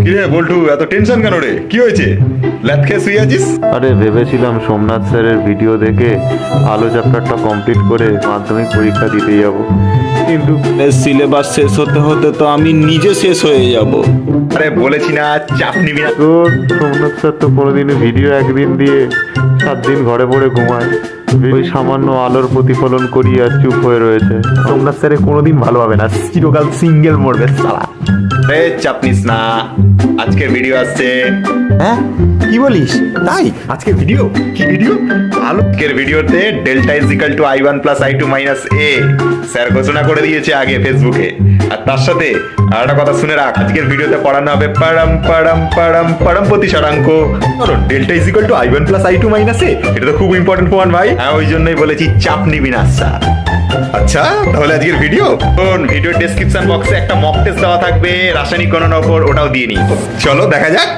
কিরে বল্টু, এত টেনশন কেন রে? কি হয়েছে? ল্যাদ খেয়ে শুয়ে আছিস? আরে ভেবেছিলাম সোমনাথ স্যারের ভিডিও দেখে আলো চ্যাপ্টারটা কমপ্লিট করে মাধ্যমিক পরীক্ষা দিতে যাব, কিন্তু সিলেবাস শেষ হতে হতে তো আমি নিজে শেষ হয়ে যাব। আরে বলেছি না, চাপ নিবি না। তোর সোমনাথ স্যার তো কোনোদিনই ভিডিও একদিন দিয়ে 7 দিন ঘরে পড়ে ঘুমায়, ওই সামান্য আলোর প্রতিফলন করিয়ে আর চুপ হয়ে রয়েছে। সোমনাথ স্যারে কোনোদিন ভালো হবে না, চিরকাল সিঙ্গেল মরবে সালা। আরে চাপ নিস না, আজকের ভিডিও আসছে। হ্যাঁ কি বলিস? তাই আজকে ভিডিও? কি ভিডিও? আজকের ভিডিওতে delta is equal to I1 plus I2 minus A sir ঘোষণা করে দিয়েছে আগে ফেসবুকে। আর তার সাথে আর একটা কথা শুনে রাখ, আজকের ভিডিওতে পড়ানো হবে পারাম পারাম পারাম পারাম প্রতিসরাঙ্ক। Delta is equal to I1 plus I2 minus A, এটা তো খুব ইম্পর্টেন্ট প্রমাণ ভাই। হ্যাঁ, ওই জন্যই বলেছি চাপ নিবি না স্যার। আচ্ছা তাহলে আজকের ভিডিও ডেসক্রিপশন বক্সে একটা মক টেস্ট দেওয়া থাকবে রাসায়নিক গণনার উপর, ওটাও দিয়ে নিই। চলো দেখা যাক।